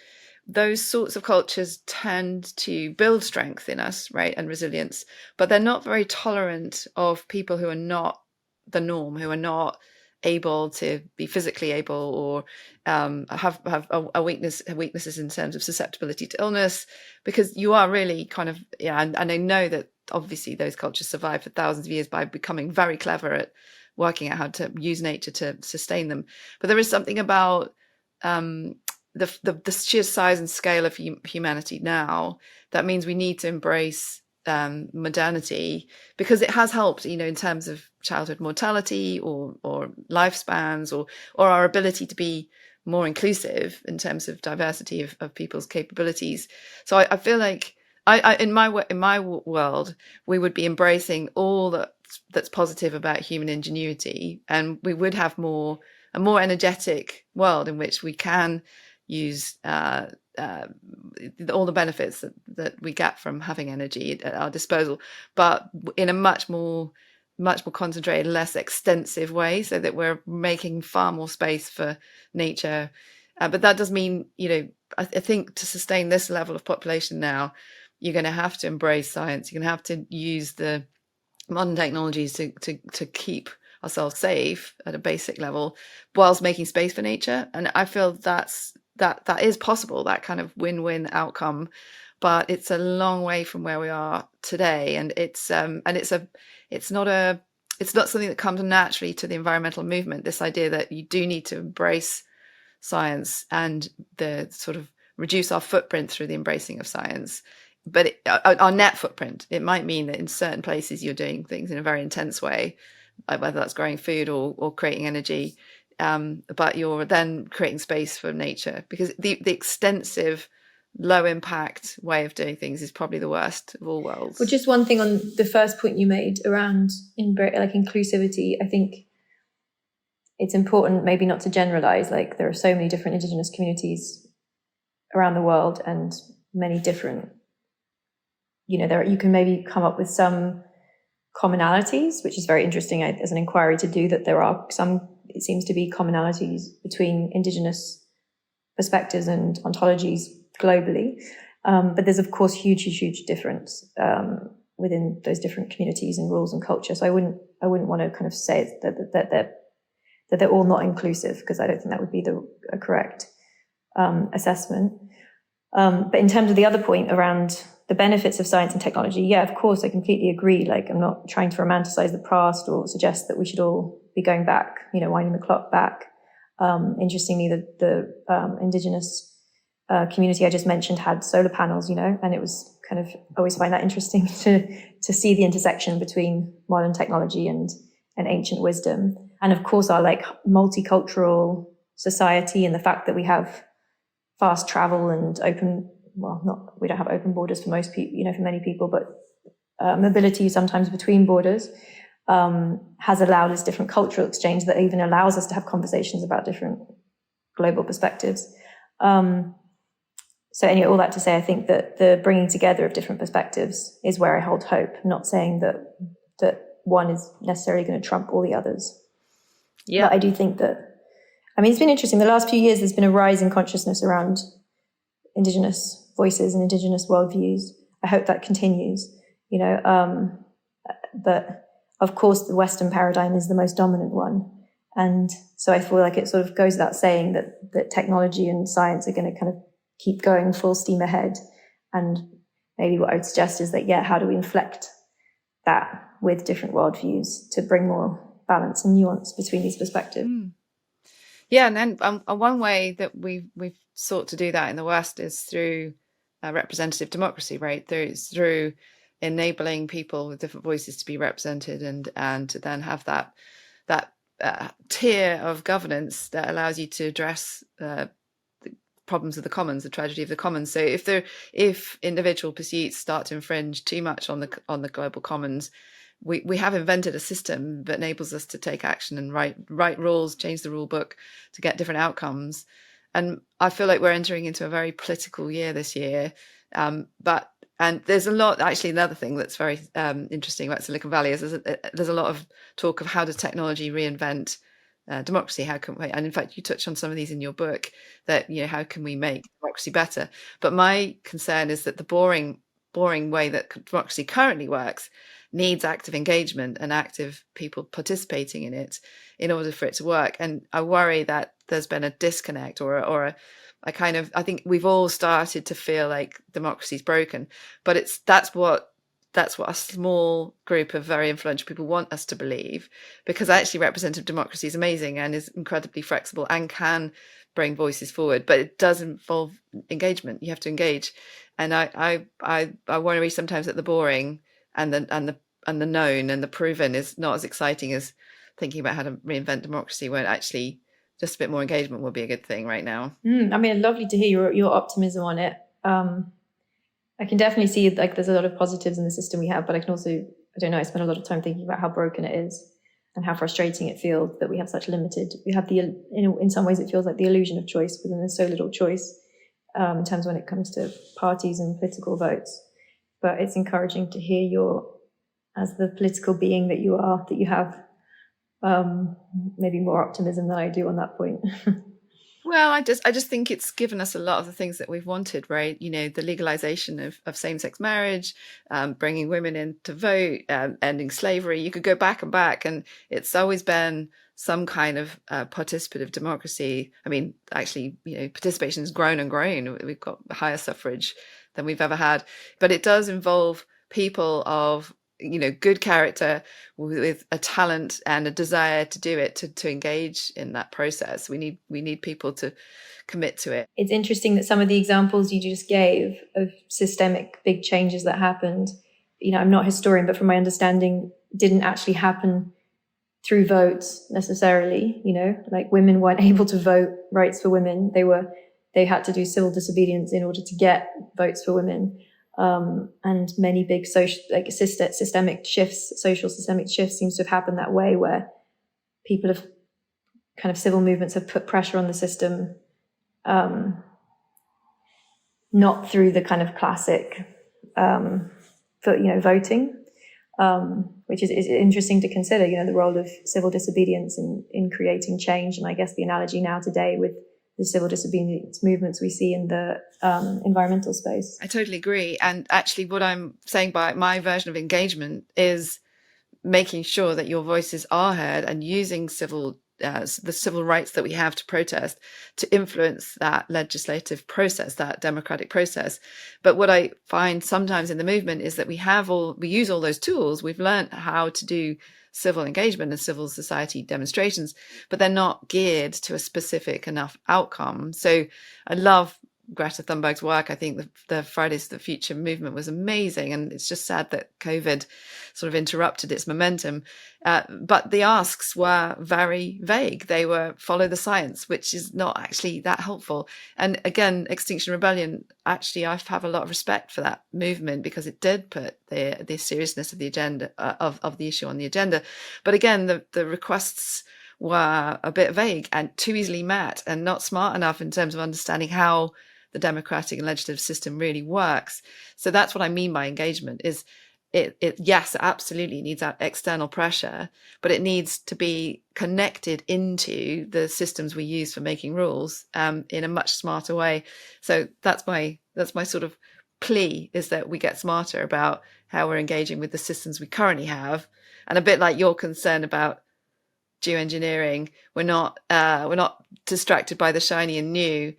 those sorts of cultures tend to build strength in us, right, and resilience, but they're not very tolerant of people who are not the norm, who are not able to be physically able, or have a weaknesses in terms of susceptibility to illness, because you are really kind of, yeah, and I know that obviously those cultures survive for thousands of years by becoming very clever at working out how to use nature to sustain them. But there is something about the sheer size and scale of humanity now that means we need to embrace modernity, because it has helped, in terms of childhood mortality, or lifespans, or our ability to be more inclusive in terms of diversity of people's capabilities. So I feel like in my world, we would be embracing all that's positive about human ingenuity, and we would have a more energetic world in which we can use all the benefits that we get from having energy at our disposal, but in a much more concentrated, less extensive way, so that we're making far more space for nature. But that does mean, I think to sustain this level of population now, you're going to have to embrace science. You're going to have to use the modern technologies to keep ourselves safe at a basic level, whilst making space for nature. And I feel that is possible, that kind of win-win outcome, but it's a long way from where we are today. And it's not something that comes naturally to the environmental movement, this idea that you do need to embrace science and the sort of reduce our footprint through the embracing of science. But our net footprint, it might mean that in certain places you're doing things in a very intense way, like whether that's growing food or creating energy, but you're then creating space for nature, because the extensive, low impact way of doing things is probably the worst of all worlds. Well, just one thing on the first point you made around inclusivity, I think it's important maybe not to generalize. Like, there are so many different Indigenous communities around the world, and many different, you can maybe come up with some commonalities, which is very interesting as an inquiry to do, that there are some, it seems to be, commonalities between Indigenous perspectives and ontologies globally. But there's, of course, huge difference within those different communities and rules and culture. So I wouldn't want to kind of say that they're all not inclusive, because I don't think that would be a correct assessment. But in terms of the other point around the benefits of science and technology, yeah, of course, I completely agree. Like, I'm not trying to romanticize the past or suggest that we should all be going back, winding the clock back. Interestingly, the Indigenous community I just mentioned had solar panels, and it was kind of, I always find that interesting to see the intersection between modern technology and ancient wisdom. And of course, our multicultural society, and the fact that we have fast travel and we don't have open borders for most people, for many people, but mobility sometimes between borders has allowed us different cultural exchange that even allows us to have conversations about different global perspectives. So anyway, all that to say, I think that the bringing together of different perspectives is where I hold hope, not saying that one is necessarily going to trump all the others. Yeah. But I do think that, it's been interesting. The last few years, there's been a rise in consciousness around Indigenous voices and Indigenous worldviews. I hope that continues, but of course the Western paradigm is the most dominant one. And so I feel like it sort of goes without saying that technology and science are going to kind of keep going full steam ahead. And maybe what I would suggest is that, how do we inflect that with different worldviews to bring more balance and nuance between these perspectives? Yeah, and then one way that we've sought to do that in the West is through representative democracy, right? Through enabling people with different voices to be represented, and to then have that tier of governance that allows you to address the problems of the commons, the tragedy of the commons. So if individual pursuits start to infringe too much on the global commons, we have invented a system that enables us to take action and write rules, change the rule book to get different outcomes. And I feel like we're entering into a very political year this year. But And there's a lot, actually, another thing that's very interesting about Silicon Valley is there's a lot of talk of how does technology reinvent democracy? How can we, and in fact, you touched on some of these in your book, that, how can we make democracy better? But my concern is that the boring way that democracy currently works needs active engagement and active people participating in it in order for it to work. And I worry that there's been a disconnect or I think we've all started to feel like democracy's broken, but that's what a small group of very influential people want us to believe, because actually representative democracy is amazing and is incredibly flexible and can bring voices forward, but it does involve engagement. You have to engage, and I worry sometimes that the boring and the known and the proven is not as exciting as thinking about how to reinvent democracy, when actually just a bit more engagement would be a good thing right now. I mean, lovely to hear your optimism on it. I can definitely see like there's a lot of positives in the system we have, but I can also, I don't know, I spend a lot of time thinking about how broken it is and how frustrating it feels that we have such limited, we have in some ways it feels like the illusion of choice, but then there's so little choice in terms when it comes to parties and political votes. But it's encouraging to hear as the political being that you are, that you have maybe more optimism than I do on that point. Well, I just think it's given us a lot of the things that we've wanted, right? The legalization of same-sex marriage, bringing women in to vote, ending slavery. You could go back and back, and it's always been some kind of participative democracy. I mean, actually, participation has grown and grown. We've got higher suffrage than we've ever had, but it does involve people of good character with a talent and a desire to do it, to engage in that process. We need people to commit to it. It's interesting that some of the examples you just gave of systemic big changes that happened, I'm not a historian, but from my understanding, didn't actually happen through votes necessarily. Like women weren't able to vote, rights for women. They had to do civil disobedience in order to get votes for women. And many big social, like systemic shifts, social systemic shifts seems to have happened that way, where people have kind of civil movements have put pressure on the system, not through the kind of classic, voting, which is interesting to consider, the role of civil disobedience in creating change. And I guess the analogy now today with the civil disobedience movements we see in the environmental space. I totally agree. And actually what I'm saying by my version of engagement is making sure that your voices are heard and using the civil rights that we have to protest to influence that legislative process, that democratic process. But what I find sometimes in the movement is that we use all those tools. We've learned how to do civil engagement and civil society demonstrations, but they're not geared to a specific enough outcome. So I love Greta Thunberg's work. I think the Fridays for the Future movement was amazing, and it's just sad that COVID sort of interrupted its momentum. But the asks were very vague. They were follow the science, which is not actually that helpful. And again, Extinction Rebellion, actually, I have a lot of respect for that movement because it did put the seriousness of the agenda of the issue on the agenda. But again, the requests were a bit vague and too easily met, and not smart enough in terms of understanding how the democratic and legislative system really works. So that's what I mean by engagement. Is it yes, absolutely needs that external pressure, but it needs to be connected into the systems we use for making rules in a much smarter way. So that's my sort of plea, is that we get smarter about how we're engaging with the systems we currently have. And a bit like your concern about geoengineering, we're not distracted by the shiny and new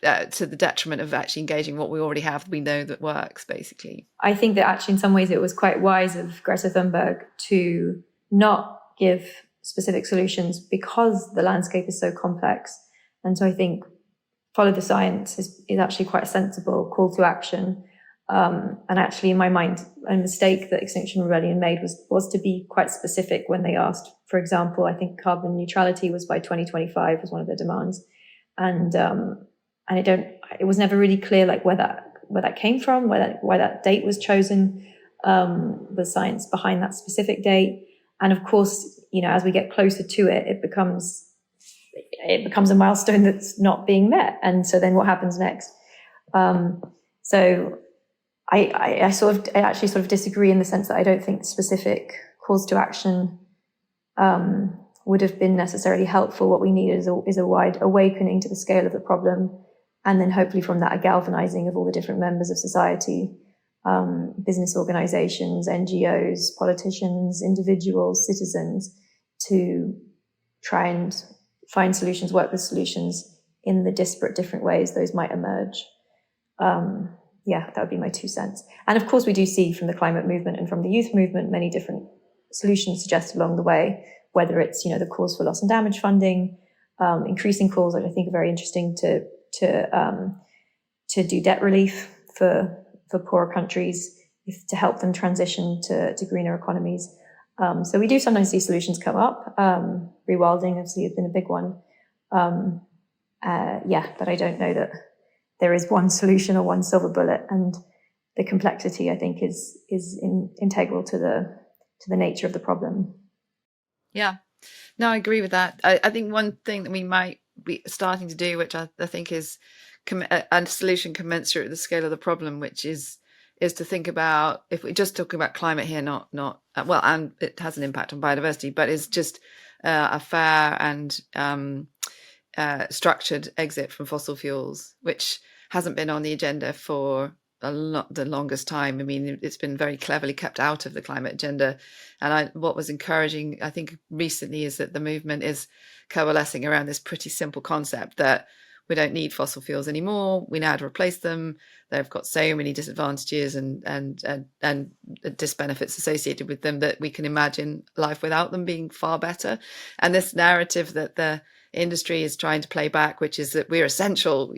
to the detriment of actually engaging what we already have, we know that works, basically. I think that actually in some ways it was quite wise of Greta Thunberg to not give specific solutions because the landscape is so complex. And so I think follow the science is actually quite a sensible call to action. And actually, in my mind, a mistake that Extinction Rebellion made was to be quite specific when they asked. For example, I think carbon neutrality was by 2025 was one of their demands, and it was never really clear like where that came from, why that date was chosen, the science behind that specific date. And of course, as we get closer to it, it becomes a milestone that's not being met. And so then what happens next? So I actually sort of disagree in the sense that I don't think specific calls to action would have been necessarily helpful. What we need is a wide awakening to the scale of the problem, and then hopefully from that a galvanizing of all the different members of society, business organizations, NGOs, politicians, individuals, citizens, to try and find solutions, work with solutions in the disparate different ways those might emerge. That would be my 2 cents. And of course, we do see from the climate movement and from the youth movement many different solutions suggested along the way, whether it's, the calls for loss and damage funding, increasing calls that I think are very interesting to do debt relief for poorer countries, to help them transition to greener economies. So we do sometimes see solutions come up. Rewilding obviously has been a big one. But I don't know that there is one solution or one silver bullet, and the complexity, I think, is integral to the nature of the problem. Yeah, no, I agree with that. I think one thing that we might be starting to do, which I think is a solution commensurate with the scale of the problem, which is to think about, if we're just talking about climate here, not well, and it has an impact on biodiversity, but it's just a fair and structured exit from fossil fuels, which hasn't been on the agenda for the longest time. I mean, it's been very cleverly kept out of the climate agenda. And what was encouraging, I think, recently is that the movement is coalescing around this pretty simple concept that we don't need fossil fuels anymore. We know how to replace them. They've got so many disadvantages and disbenefits associated with them that we can imagine life without them being far better. And this narrative that the industry is trying to play back, which is that we're essential,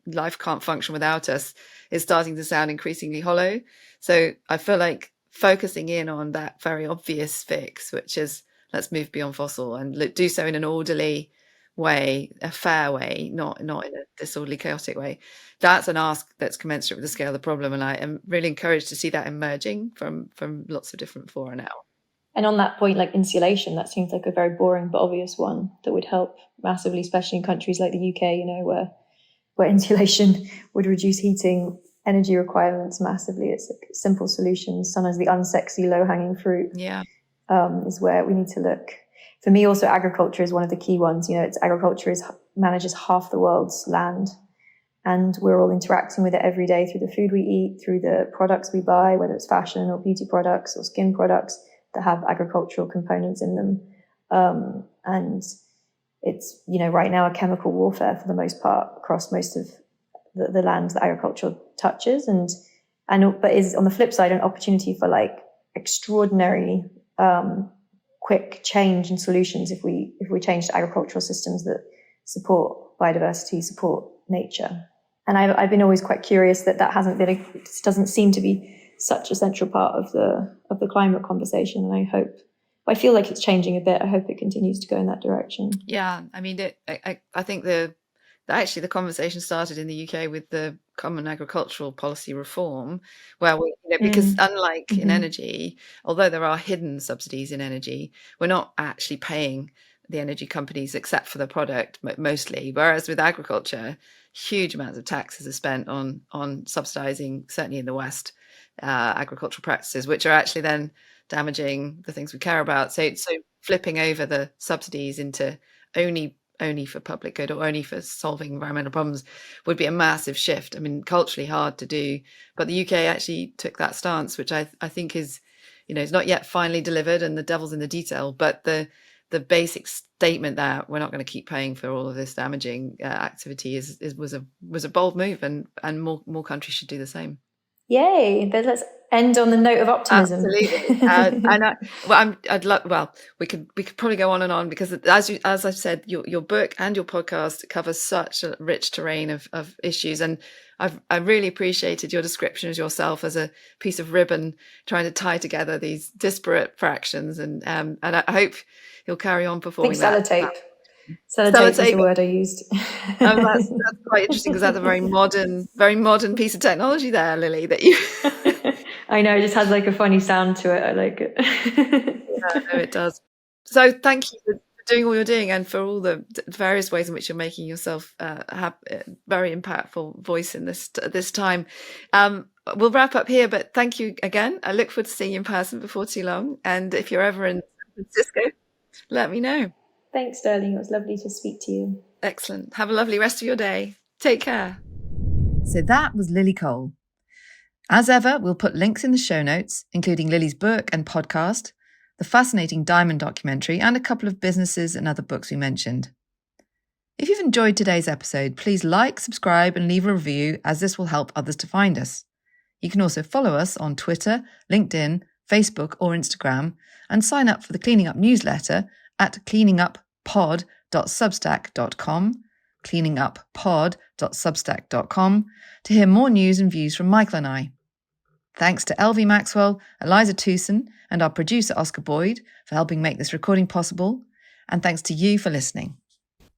life can't function without us, is starting to sound increasingly hollow. So I feel like focusing in on that very obvious fix, which is let's move beyond fossil and do so in an orderly way, a fair way, not in a disorderly, chaotic way. That's an ask that's commensurate with the scale of the problem, and I am really encouraged to see that emerging from lots of different fora now. And on that point, like insulation, that seems like a very boring but obvious one that would help massively, especially in countries like the UK, where insulation would reduce heating energy requirements massively. It's like simple solutions. Sometimes the unsexy, low-hanging fruit is where we need to look. For me, also, agriculture is one of the key ones. Agriculture manages half the world's land, and we're all interacting with it every day through the food we eat, through the products we buy, whether it's fashion or beauty products or skin products that have agricultural components in them. And it's, right now a chemical warfare for the most part across most of the land that agriculture touches. But is on the flip side an opportunity for like extraordinary quick change and solutions if we change to agricultural systems that support biodiversity, support nature. And I've been always quite curious that hasn't been it doesn't seem to be such a central part of the climate conversation. And I feel like it's changing a bit. I hope it continues to go in that direction. Yeah, I mean, I think actually the conversation started in the UK with the Common Agricultural Policy reform, where because unlike in energy, although there are hidden subsidies in energy, we're not actually paying the energy companies except for the product mostly. Whereas with agriculture, huge amounts of taxes are spent on subsidizing, certainly in the West, agricultural practices, which are actually then damaging the things we care about. So flipping over the subsidies into only for public good or only for solving environmental problems would be a massive shift. I mean, culturally hard to do, but the UK actually took that stance, which I think is, is not yet finally delivered, and the devil's in the detail. But the basic statement that we're not going to keep paying for all of this damaging activity was a bold move, and more countries should do the same. Yay! Let's end on the note of optimism. Absolutely. We could probably go on and on, because as I've said, your book and your podcast covers such a rich terrain of issues, and I really appreciated your description of yourself as a piece of ribbon trying to tie together these disparate fractions, and I hope you'll carry on performing that. Sellotape. Sellotape is the word I used. That's quite interesting, because that's a very modern piece of technology there, Lily, that you I know, it just has like a funny sound to it. I like it. Yeah, no, it does. So thank you for doing all you're doing, and for all the various ways in which you're making yourself have a very impactful voice in this time. we'll wrap up here, but thank you again. I look forward to seeing you in person before too long. And if you're ever in San Francisco, let me know. Thanks, darling. It was lovely to speak to you. Excellent. Have a lovely rest of your day. Take care. So that was Lily Cole. As ever, we'll put links in the show notes, including Lily's book and podcast, the fascinating Diamond documentary, and a couple of businesses and other books we mentioned. If you've enjoyed today's episode, please like, subscribe, and leave a review, as this will help others to find us. You can also follow us on Twitter, LinkedIn, Facebook, or Instagram, and sign up for the Cleaning Up newsletter at cleaninguppod.substack.com, cleaninguppod.substack.com, to hear more news and views from Michael and I. Thanks to LV Maxwell, Eliza Tewson, and our producer Oscar Boyd for helping make this recording possible, and thanks to you for listening.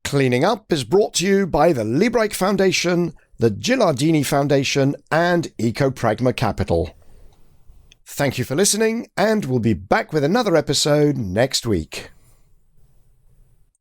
Cleaning Up is brought to you by the Liebreich Foundation, the Gilardini Foundation, and Ecopragma Capital. Thank you for listening, and we'll be back with another episode next week.